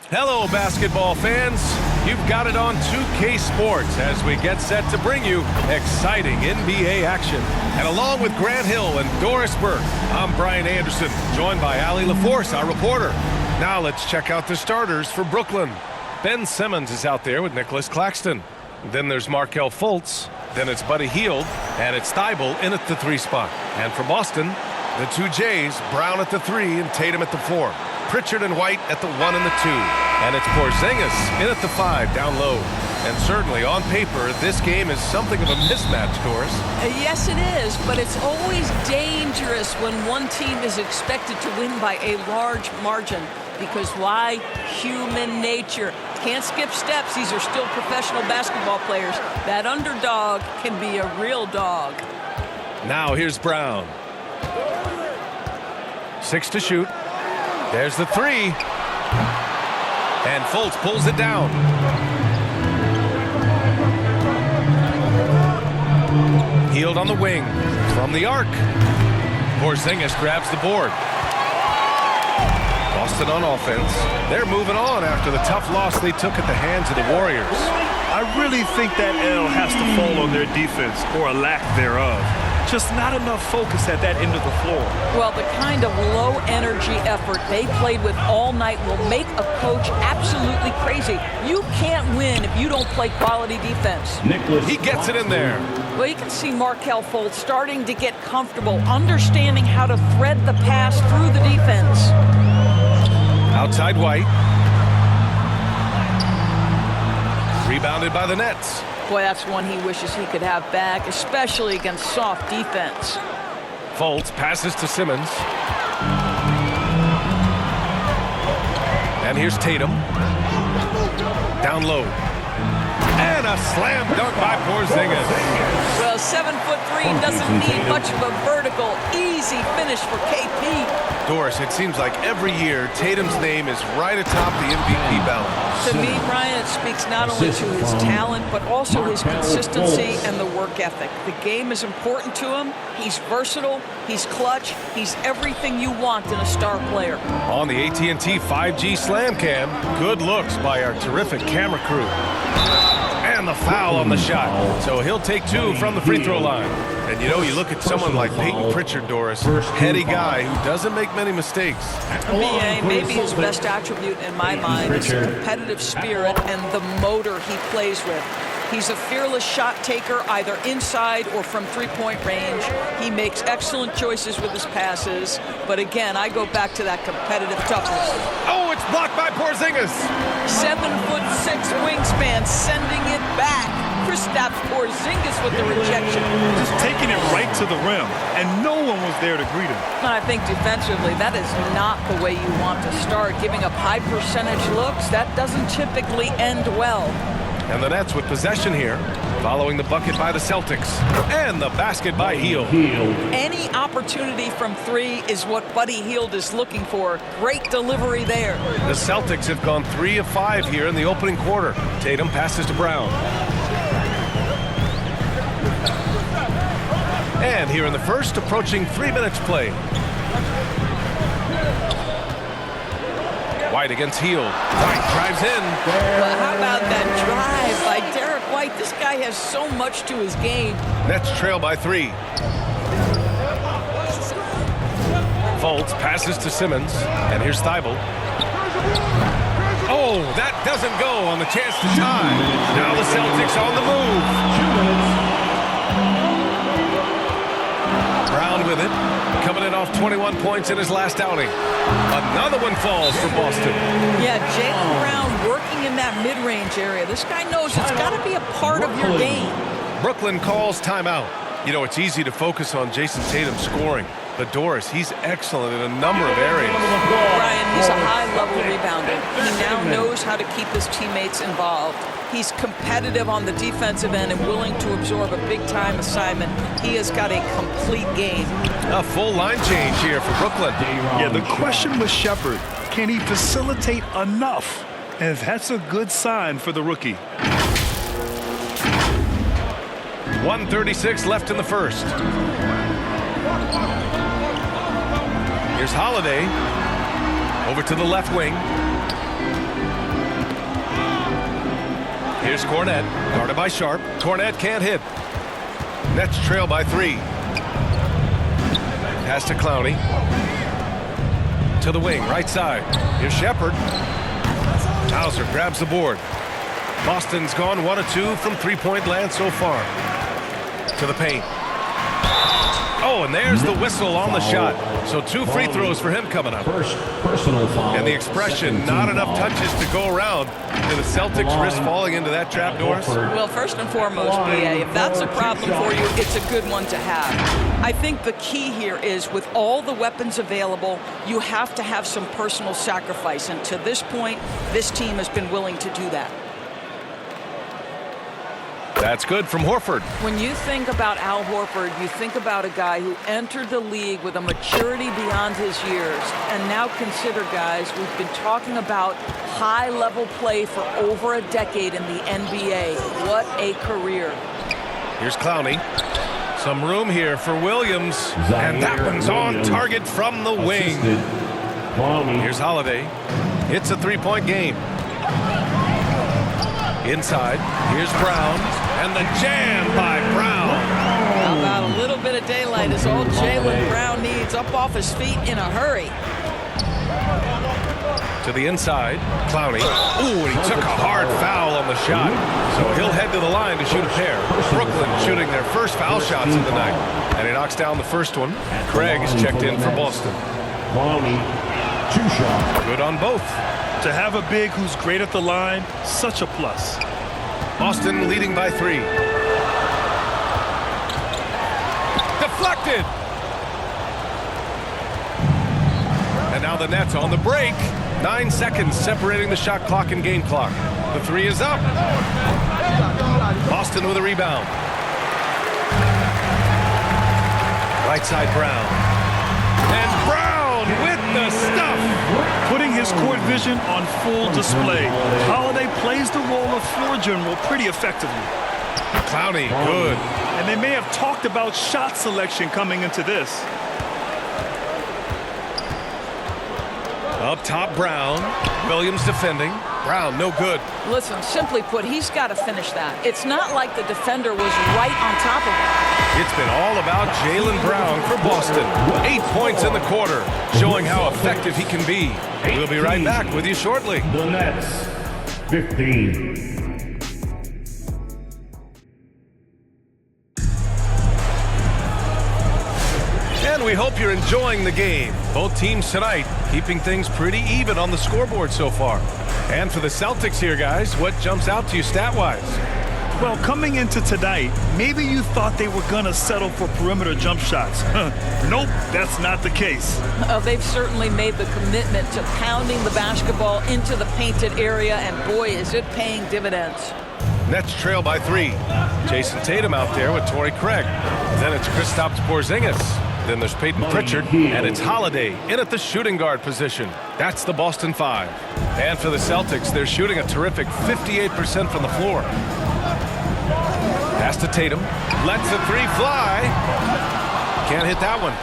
Hello, basketball fans. You've got it on 2K Sports as we get set to bring you exciting NBA action. And along with Grant Hill and Doris Burke, I'm Brian Anderson, joined by Allie LaForce, our reporter. Now let's check out the starters for Brooklyn. Ben Simmons is out there with Nicholas Claxton. Then there's Markelle Fultz. Then it's Buddy Hield, and it's Thybulle in at the 3 spot. And for Boston, the 2 J's, Brown at the 3 and Tatum at the 4. Pritchard and White at the 1 and the 2. And it's Porzingis in at the 5 down low. And certainly on paper, this game is something of a mismatch, Doris. Yes, it is, but it's always dangerous when one team is expected to win by a large margin. Because why? Human nature. Can't skip steps. These are still professional basketball players. That underdog can be a real dog. Now here's Brown. 6 to shoot. There's the 3. And Fultz pulls it down. Hield on the wing. From the arc. Porzingis grabs the board. Boston on offense. They're moving on after the tough loss they took at the hands of the Warriors. I really think that L has to fall on their defense, or a lack thereof. Just not enough focus at that end of the floor. Well, the kind of low-energy effort they played with all night will make a coach absolutely crazy. You can't win if you don't play quality defense. He gets it in there. Well, you can see Markelle Fultz starting to get comfortable, understanding how to thread the pass through the defense. Outside White. Rebounded by the Nets. Boy, that's one he wishes he could have back, especially against soft defense. Fultz passes to Simmons. And here's Tatum. Down low. And a slam dunk by Porzingis. Well, 7'3" doesn't need much of a vertical, easy finish for KP. Doris, it seems like every year Tatum's name is right atop the MVP ballot. To me, Brian, it speaks not only to his talent, but also his consistency and the work ethic. The game is important to him. He's versatile. He's clutch. He's everything you want in a star player. On the AT&T 5G Slam Cam, good looks by our terrific camera crew. And the foul on the shot. So he'll take 2 from the free throw line. And you know, you look at someone like Peyton Pritchard, Doris, heady guy who doesn't make many mistakes. Maybe his best attribute in my mind is the competitive spirit and the motor he plays with. He's a fearless shot taker, either inside or from three-point range. He makes excellent choices with his passes. But again, I go back to that competitive toughness. Oh, it's blocked by Porzingis. 7'6" wingspan, sending it back. Kristaps Porzingis with the rejection. Just taking it right to the rim, and no one was there to greet him. I think defensively, that is not the way you want to start. Giving up high percentage looks, that doesn't typically end well. And the Nets with possession here, following the bucket by the Celtics. And the basket by Hield. Any opportunity from 3 is what Buddy Hield is looking for. Great delivery there. The Celtics have gone 3 of 5 here in the opening quarter. Tatum passes to Brown. And here in the first, approaching 3 minutes play. White against Hield. White drives in. Well, how about that drive by Derek White? This guy has so much to his game. Nets trail by 3. Fultz passes to Simmons. And here's Thybulle. Oh, that doesn't go on the chance to tie. Now the Celtics on the move. Brown with it, coming in off 21 points in his last outing. Another one falls for Boston. Yeah, Jaylen Brown working in that mid-range area. This guy knows it's got to be a part of your game. Brooklyn calls timeout. You know, it's easy to focus on Jason Tatum scoring, but Doris, he's excellent in a number of areas. Brian, he's a high-level rebounder. He now knows how to keep his teammates involved. He's competitive on the defensive end and willing to absorb a big-time assignment. He has got a complete game. A full line change here for Brooklyn. Yeah, the question was Shepherd. Can he facilitate enough? And that's a good sign for the rookie. 1:36 left in the first. Here's Holiday over to the left wing. Here's Cornette, guarded by Sharp. Cornette can't hit. Nets trail by 3. Pass to Clowney. To the wing, right side. Here's Shepard. Hauser grabs the board. Boston's gone 1 of 2 from three-point land so far. To the paint. Oh, and there's the whistle on the shot. So 2 free throws for him coming up. First personal foul. And the expression, not enough touches to go around. And the Celtics risk falling into that trap, Doris? Well, first and foremost, BA, if that's a problem for you, it's a good one to have. I think the key here is with all the weapons available, you have to have some personal sacrifice. And to this point, this team has been willing to do that. That's good from Horford. When you think about Al Horford, you think about a guy who entered the league with a maturity beyond his years. And now consider, guys, we've been talking about high-level play for over a decade in the NBA. What a career. Here's Clowney. Some room here for Williams. And that one's on target from the wing. Here's Holiday. It's a three-point game. Inside, here's Brown, and the jam by Brown. How about a little bit of daylight is all Jaylen Brown needs, up off his feet in a hurry. To the inside, Clowney. Ooh, and he took a hard foul on the shot. So he'll head to the line to shoot a pair. Brooklyn shooting their first foul shots of the night. And he knocks down the first one. Craig is checked in for Boston. Clowney, 2 shots. Good on both. To have a big who's great at the line, such a plus. Boston leading by 3. Deflected. And now the Nets on the break. 9 seconds separating the shot clock and game clock. The 3 is up. Boston with a rebound. Right side Brown. And Brown with the stuff. Putting his court vision on full display. Holiday plays the role of floor general pretty effectively. Clowney, good. And they may have talked about shot selection coming into this. Up top, Brown. Williams defending. Brown, no good. Listen, simply put, he's got to finish that. It's not like the defender was right on top of him. It's been all about Jaylen Brown for Boston. 8 points in the quarter, showing how effective he can be. We'll be right back with you shortly. The Nets, 15. And we hope you're enjoying the game. Both teams tonight keeping things pretty even on the scoreboard so far. And for the Celtics here, guys, what jumps out to you stat-wise? Well, coming into tonight, maybe you thought they were going to settle for perimeter jump shots. Nope, that's not the case. They've certainly made the commitment to pounding the basketball into the painted area, and boy, is it paying dividends. Nets trail by 3. Jason Tatum out there with Torrey Craig. Then it's Kristaps Porzingis. Then there's Peyton Pritchard, and it's Holiday in at the shooting guard position. That's the Boston 5. And for the Celtics, they're shooting a terrific 58% from the floor. Pass to Tatum. Lets the 3 fly. Can't hit that one.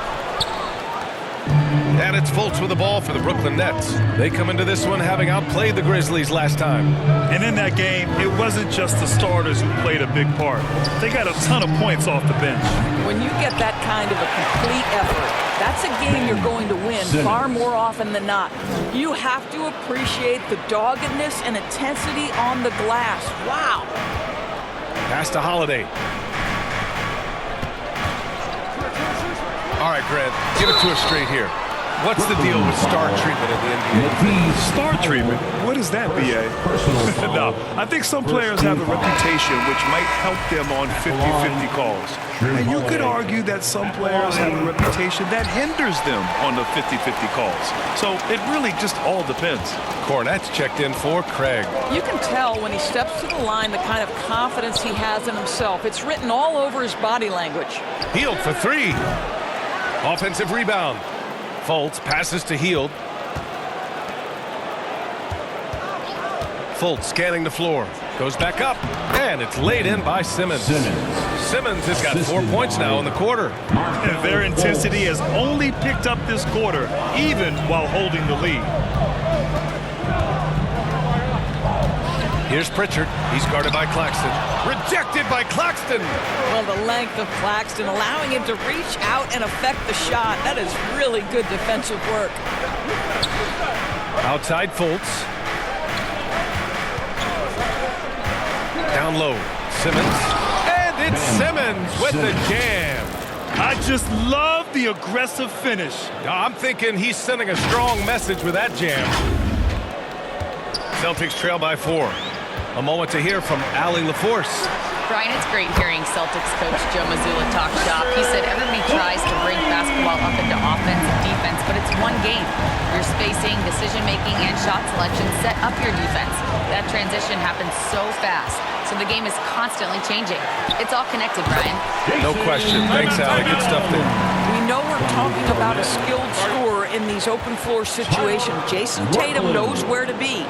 And it's Fultz with the ball for the Brooklyn Nets. They come into this one having outplayed the Grizzlies last time. And in that game, it wasn't just the starters who played a big part. They got a ton of points off the bench. When you get that kind of a complete effort, that's a game you're going to win far more often than not. You have to appreciate the doggedness and intensity on the glass. Wow. Pass to Holiday. All right, Grant, give it to us straight here. What's the deal with star treatment in the NBA? Star treatment? What is that, B.A.? No, I think some players have a reputation which might help them on 50-50 calls. And you could argue that some players have a reputation that hinders them on the 50-50 calls. So it really just all depends. Cornette's checked in for Craig. You can tell when he steps to the line the kind of confidence he has in himself. It's written all over his body language. Hield for 3. Offensive rebound. Fultz passes to Hield. Fultz scanning the floor. Goes back up. And it's laid in by Simmons. Simmons has got 4 points now in the quarter. And their intensity has only picked up this quarter, even while holding the lead. Here's Pritchard. He's guarded by Claxton. Rejected by Claxton. Well, the length of Claxton allowing him to reach out and affect the shot. That is really good defensive work. Outside Fultz. Down low. Simmons. And it's Simmons with the jam. I just love the aggressive finish. I'm thinking he's sending a strong message with that jam. Celtics trail by 4. A moment to hear from Allie LaForce. Brian, it's great hearing Celtics coach Joe Mazzulla talk shop. He said everybody tries to bring basketball up into offense and defense, but it's one game. Your spacing, decision-making, and shot selection set up your defense. That transition happens so fast, so the game is constantly changing. It's all connected, Brian. No question. Thanks, Allie. Good stuff there. We know we're talking about a skilled scorer in these open floor situations. Jason Tatum knows where to be.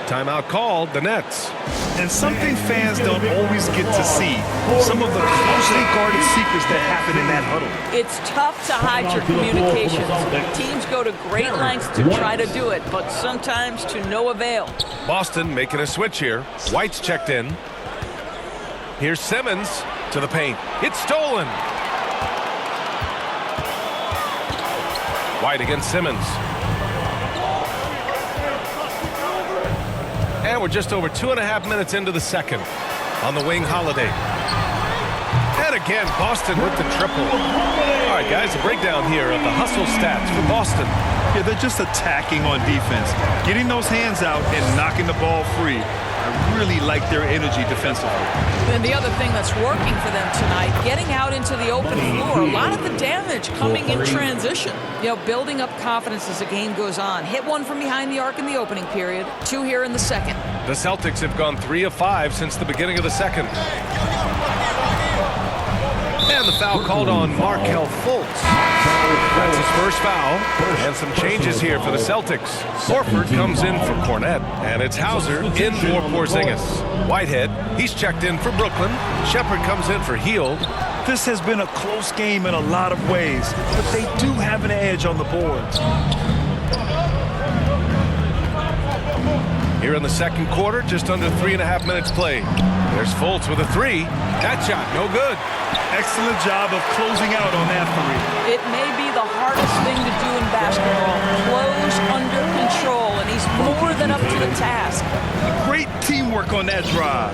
Timeout called, the Nets. And something fans don't always get to see, some of the closely guarded secrets that happen in that huddle. It's tough to hide your communications. Teams go to great lengths to try to do it, but sometimes to no avail. Boston making a switch here. White's checked in. Here's Simmons to the paint. It's stolen. White against Simmons. And we're just over 2.5 minutes into the second. On the wing, Holiday. And again, Boston with the triple. All right, guys, a breakdown here of the hustle stats for Boston. Yeah, they're just attacking on defense, getting those hands out and knocking the ball free. I really like their energy defensively. And the other thing that's working for them tonight, getting out into the open floor. A lot of the damage coming in transition. You know, building up confidence as the game goes on. Hit one from behind the arc in the opening period. 2 here in the second. The Celtics have gone 3 of 5 since the beginning of the second. And the foul called on Markelle Fultz. That's his first foul. And some changes here for the Celtics. Horford comes in for Cornette. And it's Hauser in for Porzingis. Whitehead, he's checked in for Brooklyn. Shepherd comes in for Hield. This has been a close game in a lot of ways, but they do have an edge on the boards. Here in the second quarter, just under 3.5 minutes played. There's Fultz with a 3. That shot, no good. Excellent job of closing out on that 3. It may be the hardest thing to do in basketball. Close under control, and he's more than up to the task. Great teamwork on that drive,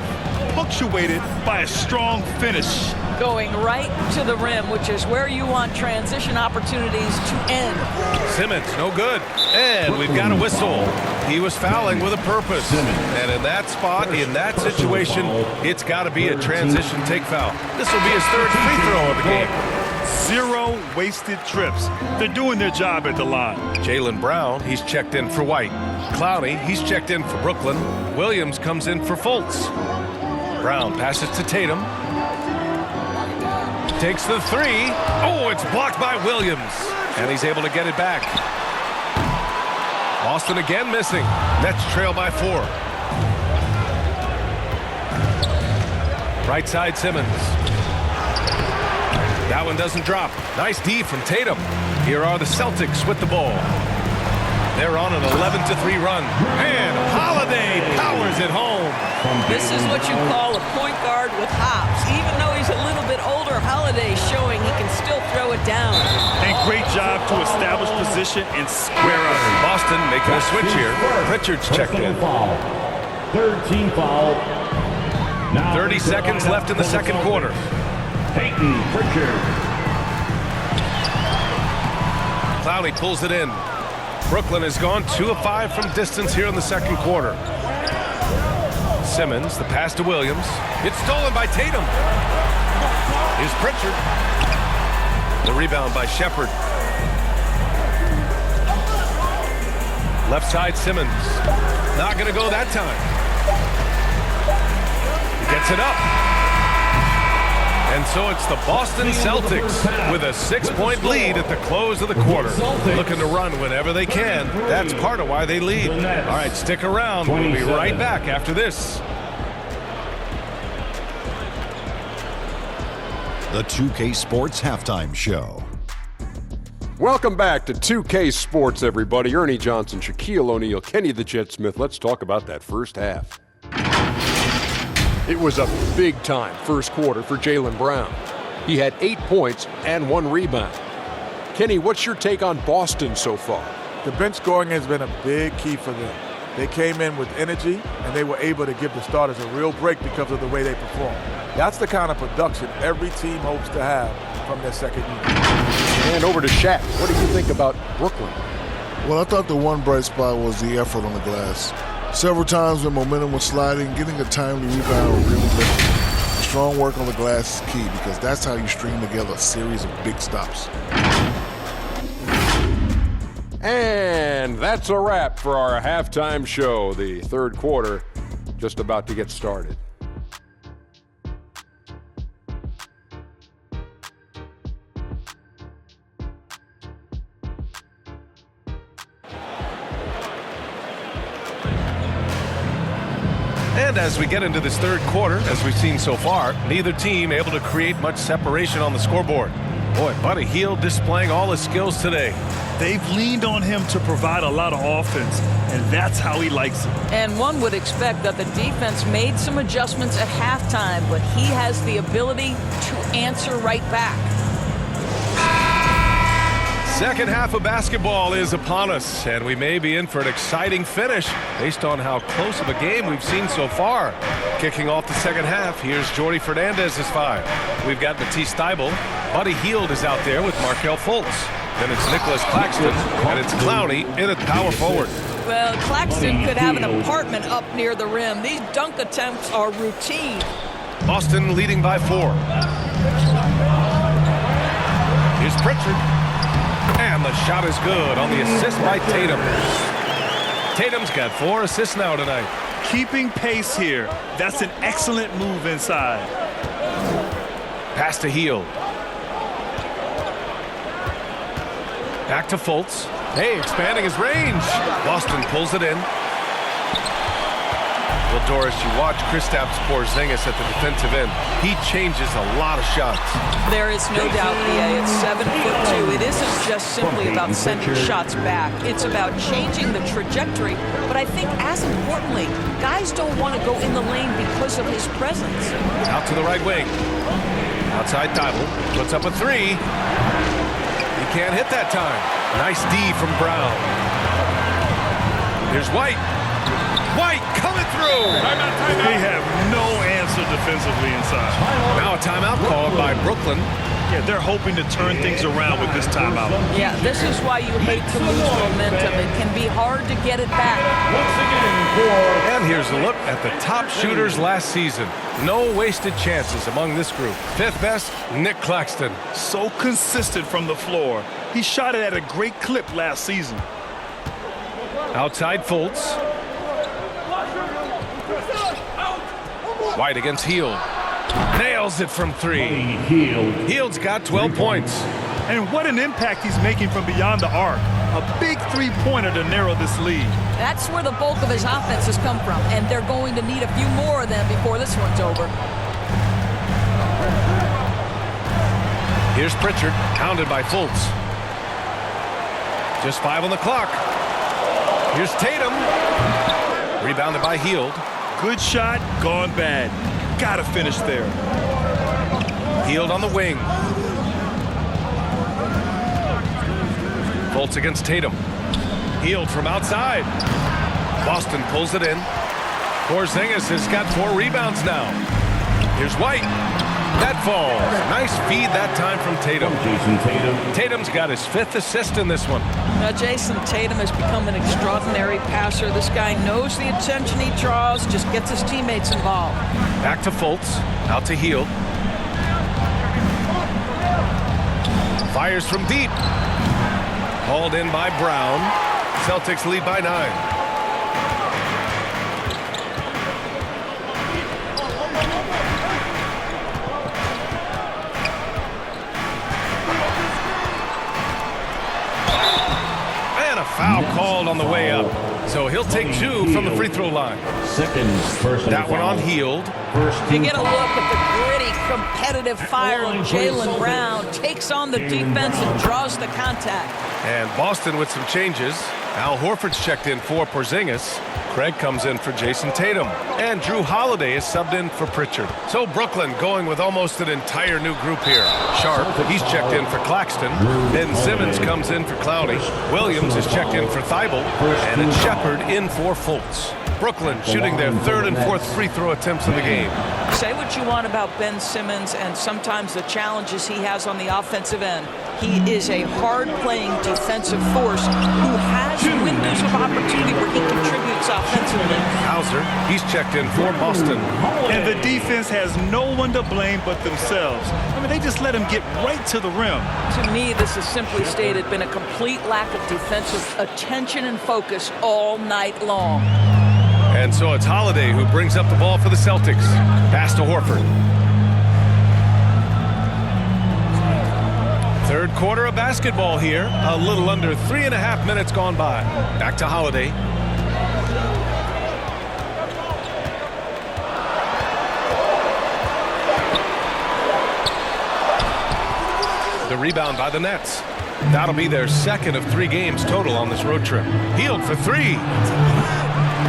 punctuated by a strong finish. Going right to the rim, which is where you want transition opportunities to end. Simmons, no good. And we've got a whistle. He was fouling with a purpose. And in that spot, in that situation, it's got to be a transition take foul. This will be his 3rd free throw of the game. 0 wasted trips. They're doing their job at the line. Jaylen Brown, he's checked in for White. Clowney, he's checked in for Brooklyn. Williams comes in for Fultz. Brown passes to Tatum. Takes the 3. Oh, it's blocked by Williams. And he's able to get it back. Boston again missing. Nets trail by 4. Right side Simmons. That one doesn't drop. Nice D from Tatum. Here are the Celtics with the ball. They're on an 11-3 run. And Holiday powers it home. This is what you call a point guard with hops. Even though he's a little bit older, Holiday showing he can still throw it down. And great job to establish position and square up. Boston making a switch here. Pritchard's checked in. 3rd team foul. 30 seconds left in the second quarter. Peyton Pritchard. Clowney pulls it in. Brooklyn has gone 2 of 5 from distance here in the second quarter. Simmons, the pass to Williams. It's stolen by Tatum. Here's Pritchard. The rebound by Shepherd. Left side Simmons. Not going to go that time. He gets it up. And so it's the Boston Celtics with a 6-point lead at the close of the quarter. Looking to run whenever they can. That's part of why they lead. All right, stick around. We'll be right back after this. The 2K Sports Halftime Show. Welcome back to 2K Sports, everybody. Ernie Johnson, Shaquille O'Neal, Kenny the Jet Smith. Let's talk about that first half. It was a big-time first quarter for Jaylen Brown. He had 8 points and 1 rebound. Kenny, what's your take on Boston so far? The bench scoring has been a big key for them. They came in with energy, and they were able to give the starters a real break because of the way they performed. That's the kind of production every team hopes to have from their second unit. And over to Shaq. What do you think about Brooklyn? Well, I thought the one bright spot was the effort on the glass. Several times when momentum was sliding, getting a timely rebound really lifted. Strong work on the glass is key because that's how you string together a series of big stops. And that's a wrap for our halftime show. The third quarter just about to get started. And as we get into this third quarter, as we've seen so far, neither team able to create much separation on the scoreboard. Boy, Buddy Hield displaying all his skills today. They've leaned on him to provide a lot of offense, and that's how he likes it. And one would expect that the defense made some adjustments at halftime, but he has the ability to answer right back. Second half of basketball is upon us, and we may be in for an exciting finish based on how close of a game we've seen so far. Kicking off the second half, here's Jordi Fernandez's 5. We've got Matisse Thybulle. Buddy Hield is out there with Markelle Fultz. Then it's Nicholas Claxton, and it's Clowney in at power forward. Well, Claxton could have an apartment up near the rim. These dunk attempts are routine. Boston leading by 4. Here's Pritchard. And the shot is good on the assist by Tatum. Tatum's got 4 assists now tonight. Keeping pace here. That's an excellent move inside. Pass to Hield. Back to Fultz. Hey, expanding his range. Boston pulls it in. Well, Doris, you watch Kristaps Porzingis at the defensive end. He changes a lot of shots. There is no doubt, B.A. It's 7'2". It isn't just simply about sending shots back. It's about changing the trajectory. But I think, as importantly, guys don't want to go in the lane because of his presence. Out to the right wing. Outside Thybulle. Puts up a 3. He can't hit that time. Nice D from Brown. Here's White. White coming through. They have no answer defensively inside. Now a timeout called by Brooklyn. Yeah, they're hoping to turn things around with this timeout. Yeah, this is why you hate to lose momentum. It can be hard to get it back. And here's a look at the top shooters last season. No wasted chances among this group. 5th best, Nick Claxton. So consistent from the floor. He shot it at a great clip last season. Outside Fultz. White against Hield. Nails it from 3. Hield's got 12 points. And what an impact he's making from beyond the arc. A big three-pointer to narrow this lead. That's where the bulk of his offense has come from, and they're going to need a few more of them before this one's over. Here's Pritchard, pounded by Fultz. Just 5 on the clock. Here's Tatum. Rebounded by Hield. Good shot, gone bad. Gotta finish there. Hield on the wing. Fultz against Tatum. Hield from outside. Boston pulls it in. Porzingis has got 4 rebounds now. Here's White. That falls. Nice feed that time from Tatum. Tatum's got his 5th assist in this one. Now, Jason Tatum has become an extraordinary passer. This guy knows the attention he draws, just gets his teammates involved. Back to Fultz. Out to Hield. Fires from deep. Hauled in by Brown. Celtics lead by 9. Foul called on the way up. So he'll take 2 from the free throw line. That one on Hield. You get a look at the gritty, competitive fire of Jaylen Brown. Takes on the defense and draws the contact. And Boston with some changes. Al Horford's checked in for Porzingis. Craig comes in for Jason Tatum. And Drew Holiday is subbed in for Pritchard. So Brooklyn going with almost an entire new group here. Sharp, he's checked in for Claxton. Ben Simmons comes in for Clowney. Williams is checked in for Thibault. And it's Shepard in for Fultz. Brooklyn shooting their third and fourth free throw attempts of the game. Say what you want about Ben Simmons and sometimes the challenges he has on the offensive end. He is a hard-playing defensive force who has windows of opportunity where he contributes offensively. Hauser, he's checked in for Boston. And the defense has no one to blame but themselves. I mean, they just let him get right to the rim. To me, this has simply stated been a complete lack of defensive attention and focus all night long. And so it's Holiday who brings up the ball for the Celtics. Pass to Horford. Third quarter of basketball here. A little under 3.5 minutes gone by. Back to Holiday. The rebound by the Nets. That'll be their second of 3 games total on this road trip. Hield for 3.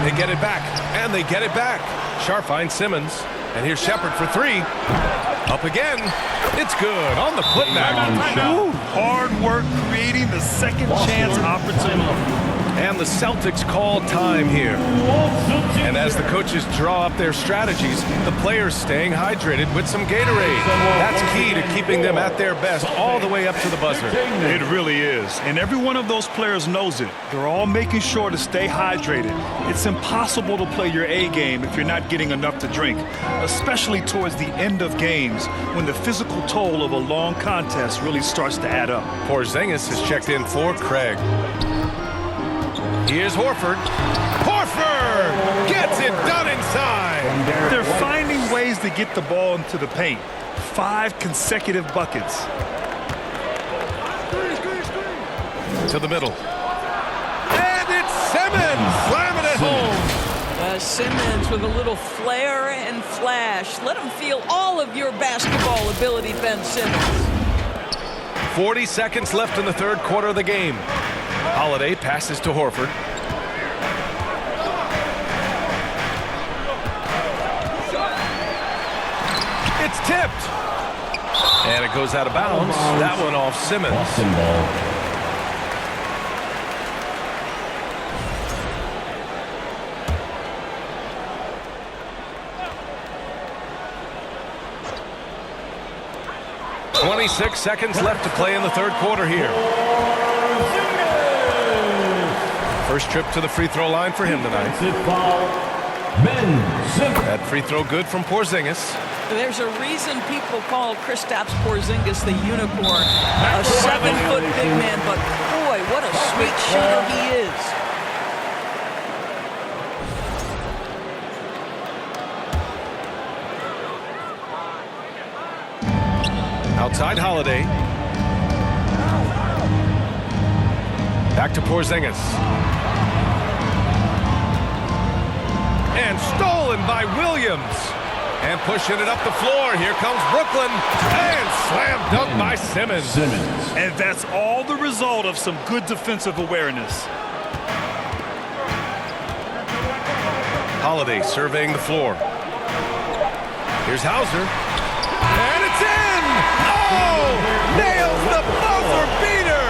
They get it back, and they get it back. Sharp finds Simmons, and here's Shepard for 3. Up again. It's good on the putback. Ooh, hard work creating the second chance opportunity. And the Celtics call time here. And as the coaches draw up their strategies, the players staying hydrated with some Gatorade. That's key to keeping them at their best all the way up to the buzzer. It really is. And every one of those players knows it. They're all making sure to stay hydrated. It's impossible to play your A game if you're not getting enough to drink, especially towards the end of games when the physical toll of a long contest really starts to add up. Porzingis is checked in for Craig. Here's Horford. Horford gets it done inside. They're finding ways to get the ball into the paint. 5 consecutive buckets. To the middle. And it's Simmons slamming it home. Simmons with a little flair and flash. Let him feel all of your basketball ability, Ben Simmons. 40 seconds left in the third quarter of the game. Holiday passes to Horford. It's tipped. And it goes out of bounds. That one off Simmons. Boston ball. .26 seconds left to play in the third quarter here. First trip to the free throw line for him tonight. That free throw good from Porzingis. There's a reason people call Kristaps Porzingis the unicorn. A 7-foot big man, but boy, what a sweet shooter he is. Outside Holiday. Back to Porzingis. And stolen by Williams. And pushing it up the floor. Here comes Brooklyn. And slam dunk by Simmons. And that's all the result of some good defensive awareness. Holiday surveying the floor. Here's Hauser. And it's in! Oh! Nails the buzzer beater!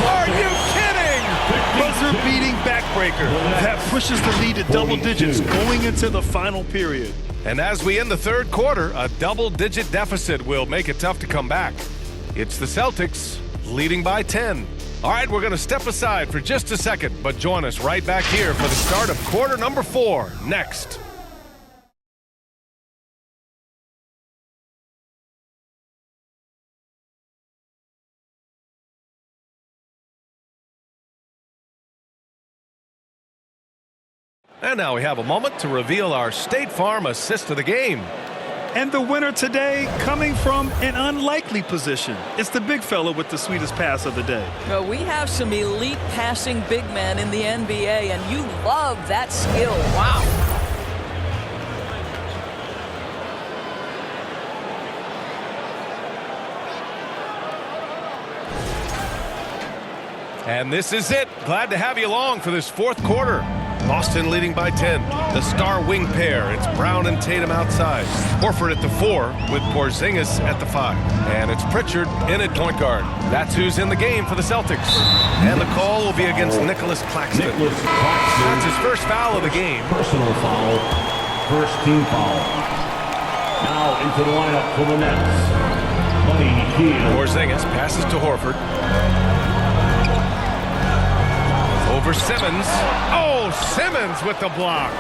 Are you kidding? Buzzer beating backbreaker. That pushes the lead to double digits going into the final period. And as we end the third quarter, a double-digit deficit will make it tough to come back. It's the Celtics leading by 10. All right, we're going to step aside for just a second, but join us right back here for the start of quarter number 4 next. And now we have a moment to reveal our State Farm assist of the game. And the winner today coming from an unlikely position. It's the big fella with the sweetest pass of the day. Well, we have some elite passing big men in the NBA, and you love that skill. Wow. And this is it. Glad to have you along for this fourth quarter. Boston leading by 10. The star wing pair. It's Brown and Tatum outside. Horford at the 4 with Porzingis at the 5. And it's Pritchard in at point guard. That's who's in the game for the Celtics. And the call will be against Nicholas Claxton. That's his first foul of the game. Personal foul. First team foul. Now into the lineup for the Nets. Buddy Hield. Porzingis passes to Horford. Over Simmons. Oh, Simmons with the block.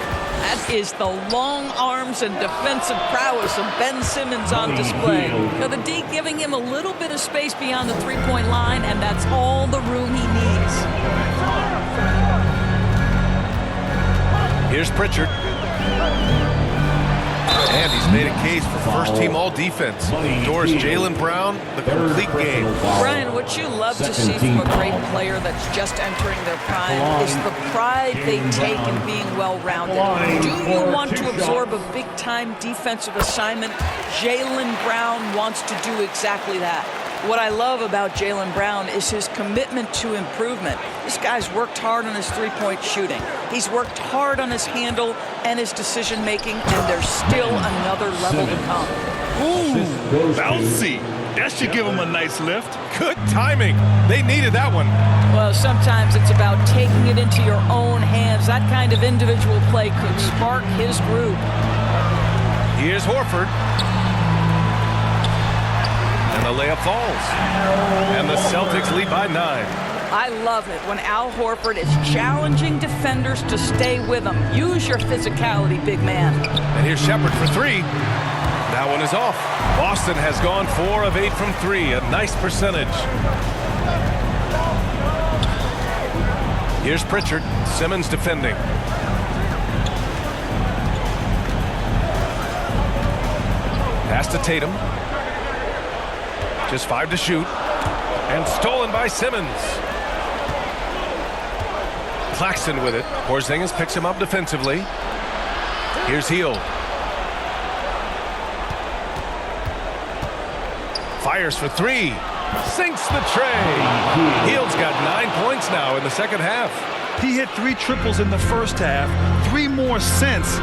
That is the long arms and defensive prowess of Ben Simmons on display. Now the D giving him a little bit of space beyond the three-point line, and that's all the room he needs. Here's Pritchard. And he's made a case for first-team all-defense. Endorse Jaylen Brown, the complete game. Brian, what you love to see from a great player that's just entering their prime is the pride they take in being well-rounded. Do you want to absorb a big-time defensive assignment? Jaylen Brown wants to do exactly that. What I love about Jaylen Brown is his commitment to improvement. This guy's worked hard on his three-point shooting. He's worked hard on his handle and his decision-making, and there's still another level to come. Ooh, bouncy. That should give him a nice lift. Good timing. They needed that one. Well, sometimes it's about taking it into your own hands. That kind of individual play could spark his group. Here's Horford. And the layup falls. And the Celtics lead by 9. I love it when Al Horford is challenging defenders to stay with him. Use your physicality, big man. And here's Shepherd for 3. That one is off. Boston has gone 4 of 8 from 3. A nice percentage. Here's Pritchard. Simmons defending. Pass to Tatum. Just 5 to shoot. And stolen by Simmons. Claxton with it. Porzingis picks him up defensively. Here's Hield. Fires for 3. Sinks the tray. Hield's got 9 points now in the second half. He hit 3 triples in the first half. 3 more since.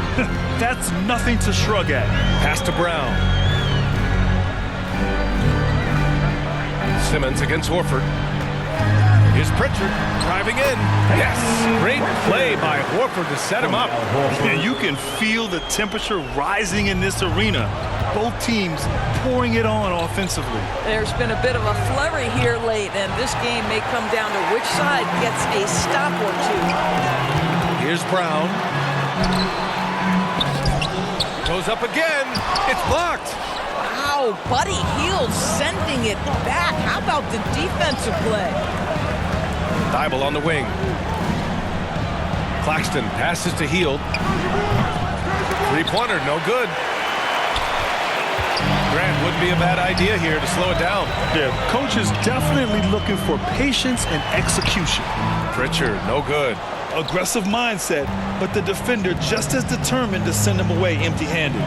That's nothing to shrug at. Pass to Brown. Simmons against Horford. Here's Pritchard driving in. Yes, great play by Horford to set him up. And you can feel the temperature rising in this arena. Both teams pouring it on offensively. There's been a bit of a flurry here late, and this game may come down to which side gets a stop or 2. Here's Brown. Goes up again. It's blocked. Wow, Buddy Hield sending it back. How about the defensive play? Thibault on the wing. Claxton passes to Hield. Three-pointer, no good. Grant wouldn't be a bad idea here to slow it down. Yeah, coach is definitely looking for patience and execution. Pritchard, no good. Aggressive mindset, but the defender just as determined to send him away empty-handed.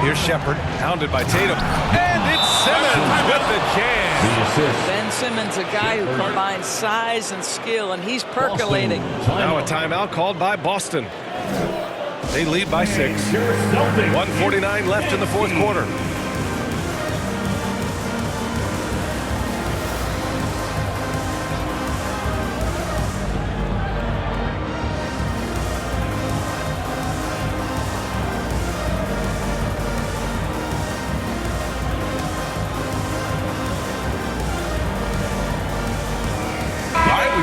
Here's Shepherd, hounded by Tatum. And it's Simmons with the jam. Ben Simmons, a guy who combines size and skill, and he's percolating. Now a timeout called by Boston. They lead by 6. 1:49 left in the fourth quarter.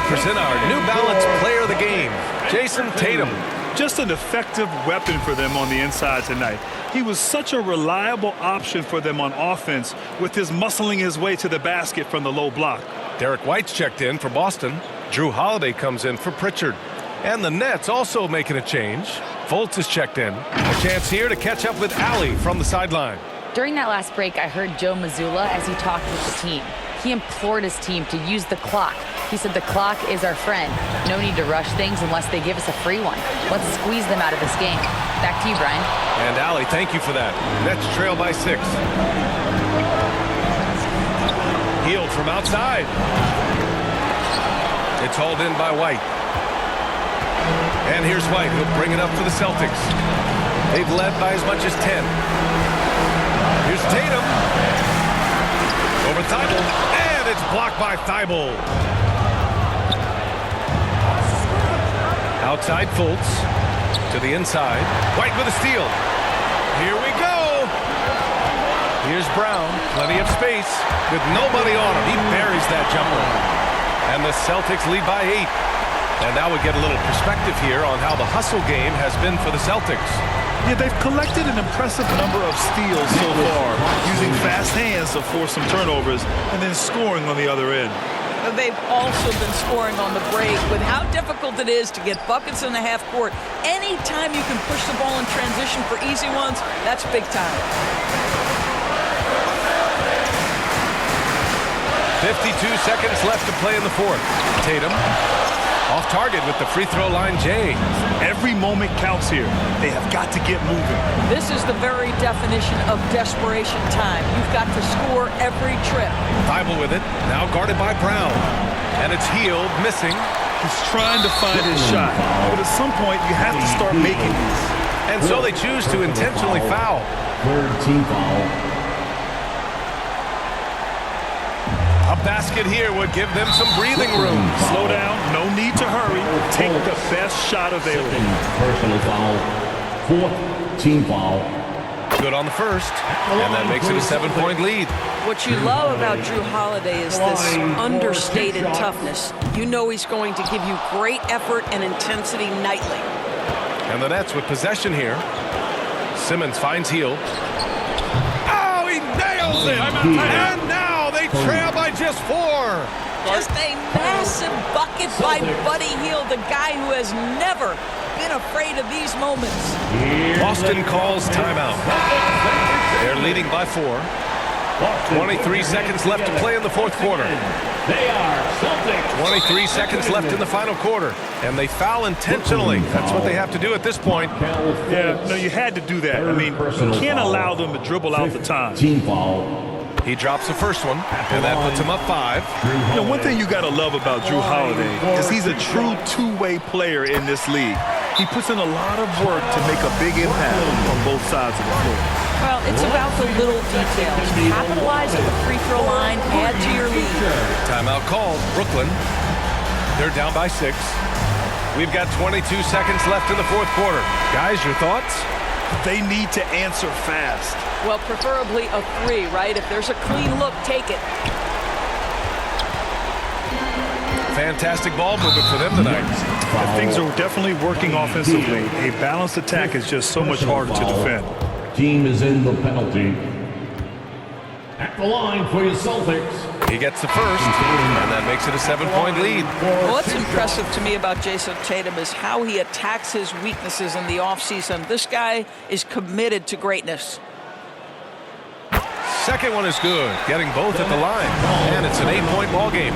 Present our New Balance player of the game, Jason Tatum. Just an effective weapon for them on the inside tonight. He was such a reliable option for them on offense with his muscling his way to the basket from the low block. Derek White's checked in for Boston. Drew Holiday comes in for Pritchard. And the Nets also making a change. Fultz is checked in. A chance here to catch up with Allie from the sideline. During that last break, I heard Joe Mazzulla as he talked with the team. He implored his team to use the clock. He said the clock is our friend. No need to rush things unless they give us a free one. Let's squeeze them out of this game. Back to you, Brian. And Allie, thank you for that. Nets trail by 6. Healed from outside. It's hauled in by White. And here's White. He'll bring it up for the Celtics. They've led by as much as 10. Here's Tatum. Over Thibault. And it's blocked by Thibault. Outside Fultz. To the inside. White with a steal. Here we go. Here's Brown. Plenty of space with nobody on him. He buries that jumper. And the Celtics lead by 8. And now we get a little perspective here on how the hustle game has been for the Celtics. Yeah, they've collected an impressive number of steals so far, using fast hands to force some turnovers and then scoring on the other end. They've also been scoring on the break. With how difficult it is to get buckets in the half court, anytime you can push the ball in transition for easy ones, that's big time. 52 seconds left to play in the fourth. Tatum off target with the free throw line, Jay. Every moment counts here. They have got to get moving. This is the very definition of desperation time. You've got to score every trip. Thibault with it, now guarded by Brown. And it's Healed, missing. He's trying to find his shot. But at some point, you have to start making these. And so they choose to intentionally foul. Third team foul. A basket here would give them some breathing room. Slow down, no need to hurry. Take the best shot available. Personal foul. Fourth team foul. Good on the first, and that makes it a 7-point lead. What you love about Jrue Holiday is this understated toughness. You know he's going to give you great effort and intensity nightly. And the Nets with possession here. Simmons finds Hield. Oh, he nails it! And now they trail by just 4. Just a massive bucket by Buddy Hield, the guy who has never been afraid of these moments. Boston calls timeout. They're leading by 4. 23 seconds left to play in the fourth quarter. They are Celtics. 23 seconds left in the final quarter. And they foul intentionally. That's what they have to do at this point. Yeah, no, you had to do that. I mean, you can't allow them to dribble out the time. Team foul. He drops the first one, and that puts him up 5. You know, one thing you got to love about Jrue Holiday is he's a true two-way player in this league. He puts in a lot of work to make a big impact on both sides of the floor. Well, it's about the little details. Capitalize at the free throw line, add to your lead. Timeout called. Brooklyn. They're down by 6. We've got 22 seconds left in the fourth quarter. Guys, your thoughts? They need to answer fast. Well, preferably a 3, right? If there's a clean look, take it. Fantastic ball movement for them tonight. And things are definitely working offensively. A balanced attack is just so much harder to defend. Team is in the penalty. At the line for your Celtics. He gets the first, and that makes it a 7-point lead. What's impressive to me about Jason Tatum is how he attacks his weaknesses in the offseason. This guy is committed to greatness. Second one is good, getting both at the line. And it's an 8-point ball game.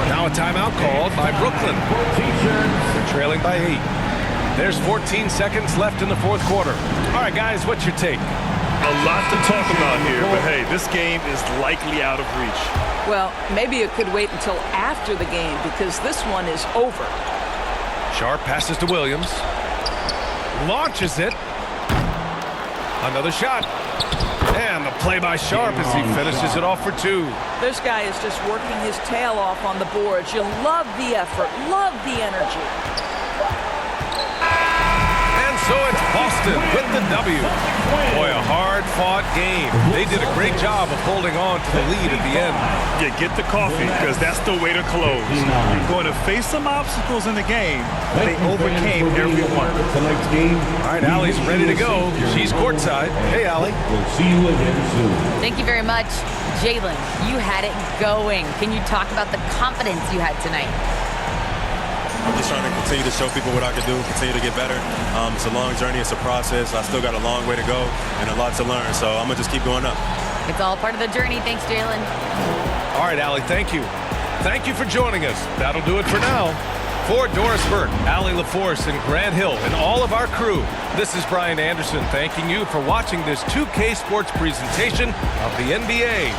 Now a timeout called by Brooklyn. They're trailing by 8. There's 14 seconds left in the fourth quarter. All right, guys, what's your take? A lot to talk about here, but hey, this game is likely out of reach. Well, maybe it could wait until after the game because this one is over. Sharp passes to Williams. Launches it. Another shot. And the play by Sharp as he finishes it off for 2. This guy is just working his tail off on the boards. You love the effort, love the energy. And so it's Boston with the W. Boy, a hard-fought game. They did a great job of holding on to the lead at the end. Yeah, get the coffee, because that's the way to close. You're going to face some obstacles in the game, but they overcame every one. All right, Allie's ready to go. She's courtside. Hey, Allie. We'll see you again soon. Thank you very much. Jalen, you had it going. Can you talk about the confidence you had tonight? I'm just trying to continue to show people what I can do, continue to get better. It's a long journey. It's a process. I still got a long way to go and a lot to learn. So I'm going to just keep going up. It's all part of the journey. Thanks, Jalen. All right, Allie, thank you. Thank you for joining us. That'll do it for now. For Doris Burke, Allie LaForce, and Grant Hill, and all of our crew, this is Brian Anderson thanking you for watching this 2K Sports presentation of the NBA.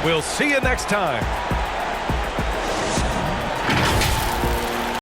We'll see you next time.